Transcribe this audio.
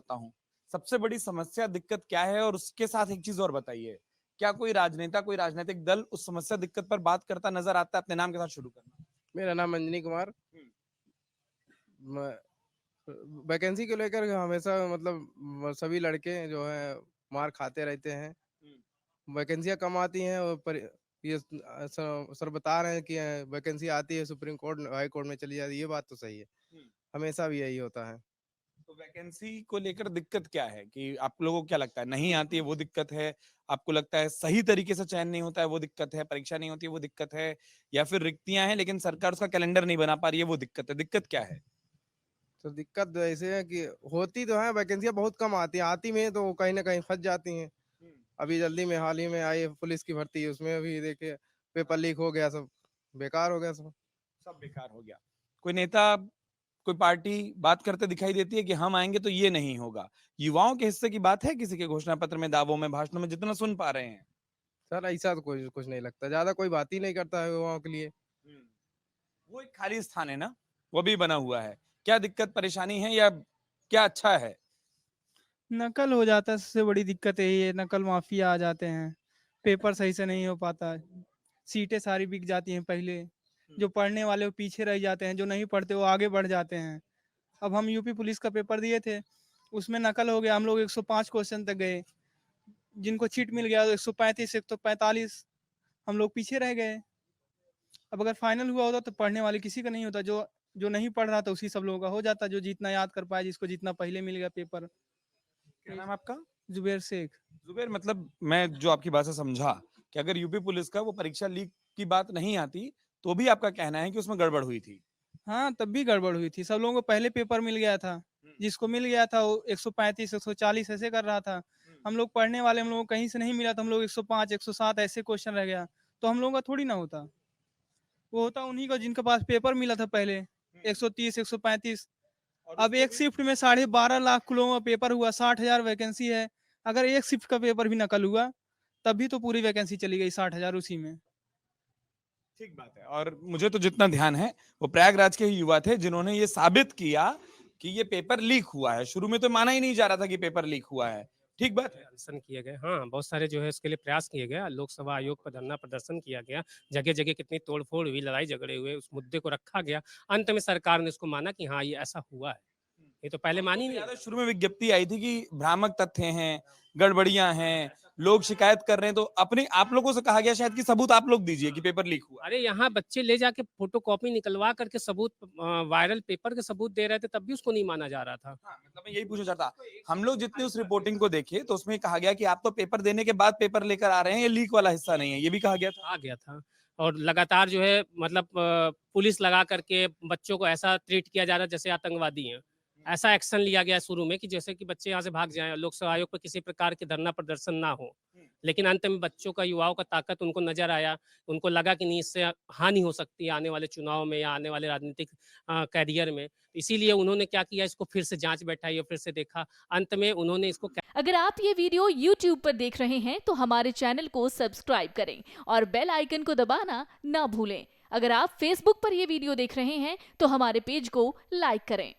करता हूँ, सबसे बड़ी समस्या दिक्कत क्या है? और उसके साथ एक चीज और बताइए, क्या कोई राजनेता, कोई राजनीतिक दल उस समस्या दिक्कत पर बात करता नजर आता है? अपने नाम के साथ शुरू करना। मेरा नाम अंजनी कुमार। वैकेंसी को लेकर हमेशा मतलब सभी लड़के जो है मार खाते रहते हैं। वैकेंसियां कम आती हैं और ये सर बता रहे हैं कि वैकेंसी आती है सुप्रीम कोर्ट हाई कोर्ट में चली जाती है, ये बात तो सही है। हमेशा भी यही होता है। तो वैकेंसी को लेकर दिक्कत क्या है कि आप लोगों को क्या लगता है? नहीं आती है वो दिक्कत है? आपको लगता है सही तरीके से चयन नहीं होता है वो दिक्कत है? परीक्षा नहीं होती है वो दिक्कत है? या फिर रिक्तियां हैं लेकिन सरकार उसका कैलेंडर नहीं बना पा रही है वो दिक्कत है? दिक्कत क्या है? तो दिक्कत तो ऐसे है कि होती तो है, वैकेंसियां बहुत कम आती हैं, आती में तो कहीं ना कहीं फंस जाती हैं। अभी जल्दी में हाल ही में आई है पुलिस की भर्ती, उसमें भी देखिए पेपर लीक हो गया, सब बेकार हो गया सब। सब बेकार हो गया। कोई नेता, कोई पार्टी बात करते दिखाई देती है कि हम आएंगे तो ये नहीं होगा? युवाओं के हिस्से की बात है किसी के घोषणा पत्र में, दावों में, भाषणों में जितना सुन पा रहे हैं? सर ऐसा तो कोई कुछ नहीं लगता, ज्यादा कोई बात ही नहीं करता है युवाओं के लिए। वो एक खाली स्थान है ना, वो भी बना हुआ है। क्या दिक्कत परेशानी है या क्या अच्छा है? नकल हो जाता है, सबसे बड़ी दिक्कत यही है। नकल माफिया आ जाते हैं, पेपर सही से नहीं हो पाता, सीटें सारी बिक जाती हैं पहले। जो पढ़ने वाले वो पीछे रह जाते हैं, जो नहीं पढ़ते वो आगे बढ़ जाते हैं। अब हम यूपी पुलिस का पेपर दिए थे, उसमें नकल हो गया। हम लोग 105 क्वेश्चन तक गए, जिनको चीट मिल गया 135 145, हम लोग पीछे रह गए। अब अगर फाइनल हुआ होता तो पढ़ने वाले किसी का नहीं होता, जो जो नहीं पढ़ रहा था उसी सब लोगों का हो जाता, जो जितना याद कर पाया, जिसको जितना पहले मिल गया पेपर। क्या नाम है आपका? जुबेर शेख। जुबेर, मतलब मैं जो आपकी बात से समझा कि अगर यूपी पुलिस का वो परीक्षा लीक की बात नहीं आती तो भी आपका कहना है कि उसमें गड़बड़ हुई थी। हाँ, तब भी गड़बड़ हुई थी। सब लोगों को पहले पेपर मिल गया था, जिसको मिल गया था वो 135 140 ऐसे कर रहा था। हम लोग पढ़ने वाले, हम लोगों को कहीं से नहीं मिला, तो हम लोग 105 107 ऐसे क्वेश्चन रह गया, तो हम लोगों का थोड़ी ना होता। वो होता उन्हीं का जिनके पास पेपर मिला था पहले, 130 135। और अब उसको एक भी शिफ्ट में 12.5 लाख लोगों का पेपर हुआ, 60,000 वैकेंसी है। अगर एक शिफ्ट का पेपर भी नकल हुआ, तभी तो पूरी वैकेंसी चली गई 60,000 उसी में। ठीक बात है। और मुझे तो जितना ध्यान है वो प्रयागराज के ही युवा थे जिन्होंने ये साबित किया कि ये पेपर लीक हुआ है। शुरू में तो माना ही नहीं जा रहा था कि पेपर लीक हुआ है। ठीक बात है। अनशन किए गए, हाँ बहुत सारे जो है इसके लिए प्रयास किए गए, लोकसभा आयोग पर धरना प्रदर्शन किया गया, जगह जगह कितनी तोड़फोड़ हुई, लड़ाई झगड़े हुए, उस मुद्दे को रखा गया। अंत में सरकार ने इसको माना कि हाँ ये ऐसा हुआ है, ये तो पहले हमको मानी तो नहीं। याद है शुरू में विज्ञप्ति आई थी कि भ्रामक तथ्य हैं, गड़बड़ियां हैं, लोग शिकायत कर रहे हैं, तो अपने आप लोगों से कहा गया शायद कि सबूत आप लोग दीजिए कि पेपर लीक हुआ है। अरे यहाँ बच्चे ले जाके फोटो कॉपी निकलवा करके सबूत, वायरल पेपर के सबूत दे रहे थे, तब भी उसको नहीं माना जा रहा था। हाँ, मतलब मैं यही पूछना चाहता, हम लोग जितनी उस रिपोर्टिंग को देखे तो उसमें कहा गया कि आप तो पेपर देने के बाद पेपर लेकर आ रहे हैं, ये लीक वाला हिस्सा नहीं है, ये भी कहा गया था। आ गया था। और लगातार जो है मतलब पुलिस लगा करके बच्चों को ऐसा ट्रीट किया जा रहा है जैसे आतंकवादी हैं। ऐसा एक्शन लिया गया शुरू में कि जैसे कि बच्चे यहाँ से भाग जाएं, लोकसभा आयोग पर किसी प्रकार के धरना प्रदर्शन ना हो। लेकिन अंत में बच्चों का, युवाओं का ताकत उनको नजर आया, उनको लगा कि नहीं इससे हानि हो सकती है आने वाले चुनाव में या आने वाले राजनीतिक कैरियर में। इसीलिए उन्होंने क्या किया, इसको फिर से जांच बैठाई और फिर से देखा। अंत में उन्होंने इसको अगर आप ये वीडियो YouTube पर देख रहे हैं तो हमारे चैनल को सब्सक्राइब करें और बेल आइकन को दबाना ना भूलें। अगर आप Facebook पर ये वीडियो देख रहे हैं तो हमारे पेज को लाइक करें।